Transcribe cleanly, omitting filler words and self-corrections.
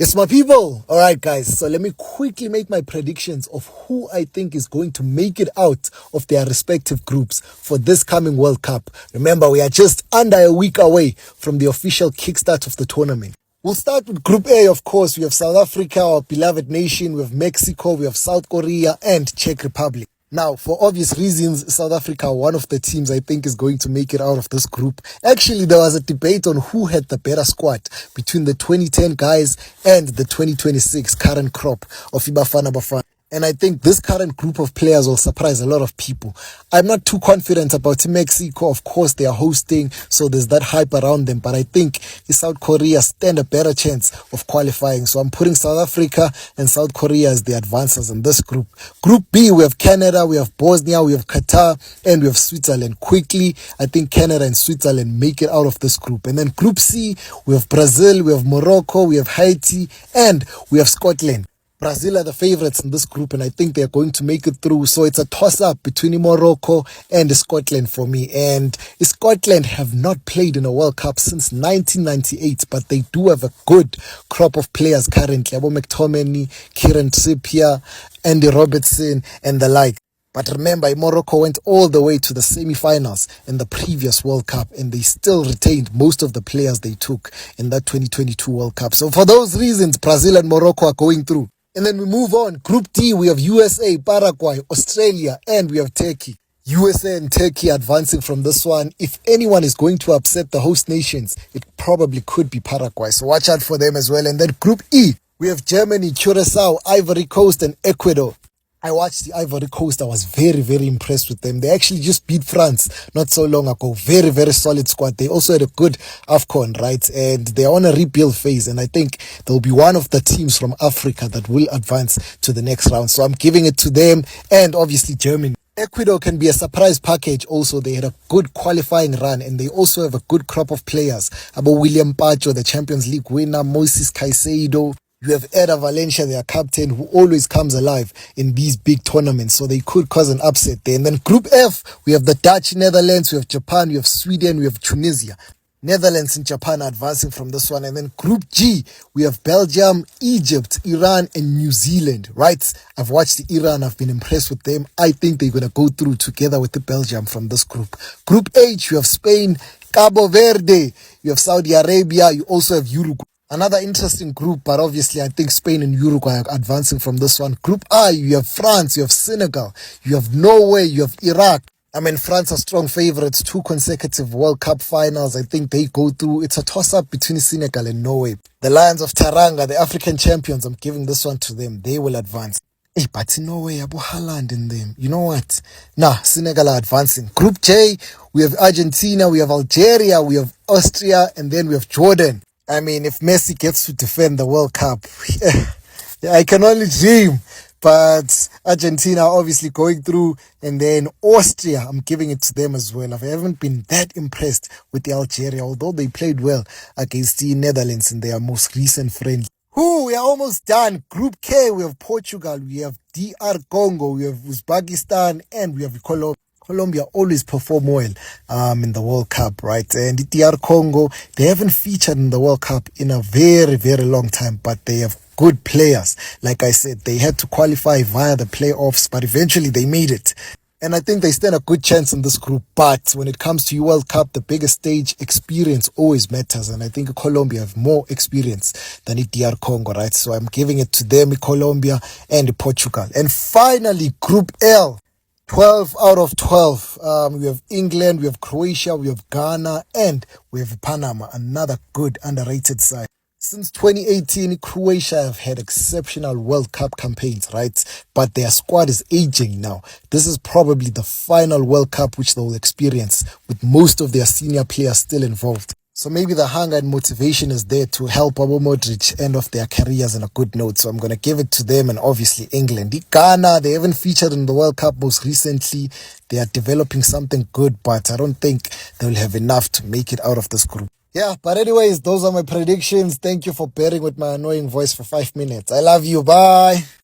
Yes, my people. All right, guys. So let me quickly make my predictions of who I think is going to make it out of their respective groups for this coming World Cup. Remember, we are just under a week away from the official kickstart of the tournament. We'll start with Group A, of course. We have South Africa, our beloved nation. We have Mexico, we have South Korea, and Czech Republic. Now, for obvious reasons, South Africa are one of the teams I think is going to make it out of this group. Actually, there was a debate on who had the better squad between the 2010 guys and the 2026 current crop of Ibafana Bafana. And I think this current group of players will surprise a lot of people. I'm not too confident about Mexico. Of course, they are hosting, so there's that hype around them. But I think South Korea stand a better chance of qualifying. So I'm putting South Africa and South Korea as the advancers in this group. Group B, we have Canada, we have Bosnia, we have Qatar, and we have Switzerland. Quickly, I think Canada and Switzerland make it out of this group. And then Group C, we have Brazil, we have Morocco, we have Haiti, and we have Scotland. Brazil are the favorites in this group, and I think they're going to make it through. So it's a toss-up between Morocco and Scotland for me. And Scotland have not played in a World Cup since 1998, but they do have a good crop of players currently. Abo McTominay, Kieran Trippier, Andy Robertson, and the like. But remember, Morocco went all the way to the semi-finals in the previous World Cup, and they still retained most of the players they took in that 2022 World Cup. So for those reasons, Brazil and Morocco are going through. And then we move on. Group D, we have USA, Paraguay, Australia, and we have Turkey. USA and Turkey advancing from this one. If anyone is going to upset the host nations, it probably could be Paraguay. So watch out for them as well. And then Group E, we have Germany, Curacao, Ivory Coast, and Ecuador. I watched the Ivory Coast. I was very, very impressed with them. They actually just beat France not so long ago. Very, very solid squad. They also had a good AFCON, right? And they're on a rebuild phase. And I think they'll be one of the teams from Africa that will advance to the next round. So I'm giving it to them, and obviously Germany. Ecuador can be a surprise package also. They had a good qualifying run, and they also have a good crop of players. About William Pacho, the Champions League winner, Moises Caicedo. You have Eder Valencia, their captain, who always comes alive in these big tournaments. So they could cause an upset there. And then Group F, we have the Dutch, Netherlands, we have Japan, we have Sweden, we have Tunisia. Netherlands and Japan are advancing from this one. And then Group G, we have Belgium, Egypt, Iran, and New Zealand, right? I've watched Iran. I've been impressed with them. I think they're going to go through together with the Belgium from this group. Group H, you have Spain, Cabo Verde, you have Saudi Arabia, you also have Uruguay. Another interesting group, but obviously I think Spain and Uruguay are advancing from this one. Group I, you have France, you have Senegal, you have Norway, you have Iraq. I mean, France are strong favorites, 2 consecutive World Cup finals. I think they go through. It's a toss-up between Senegal and Norway. The Lions of Teranga, the African champions, I'm giving this one to them. They will advance. Hey, but in Norway, Abu Haaland in them. You know what? Nah, Senegal are advancing. Group J, we have Argentina, we have Algeria, we have Austria, and then we have Jordan. I mean, if Messi gets to defend the World Cup, I can only dream. But Argentina obviously going through, and then Austria, I'm giving it to them as well. I haven't been that impressed with the Algeria, although they played well against the Netherlands in their most recent friendly. We are almost done. Group K, we have Portugal, we have DR Congo, we have Uzbekistan, and we have Colombia. Colombia always perform well in the World Cup, right? And DR Congo, they haven't featured in the World Cup in a very, very long time, but they have good players. Like I said, they had to qualify via the playoffs, but eventually they made it. And I think they stand a good chance in this group. But when it comes to World Cup, the biggest stage, experience always matters. And I think Colombia have more experience than DR Congo, right? So I'm giving it to them, Colombia and Portugal. And finally, Group L. 12 out of 12. We have England, we have Croatia, we have Ghana, and we have Panama, another good underrated side. Since 2018, Croatia have had exceptional World Cup campaigns, right? But their squad is aging now. This is probably the final World Cup which they will experience, with most of their senior players still involved. So maybe the hunger and motivation is there to help Abu Modric end off their careers on a good note. So I'm going to give it to them, and obviously England. Ghana, they haven't featured in the World Cup most recently. They are developing something good, but I don't think they'll have enough to make it out of this group. Yeah, but anyways, those are my predictions. Thank you for bearing with my annoying voice for 5 minutes. I love you. Bye.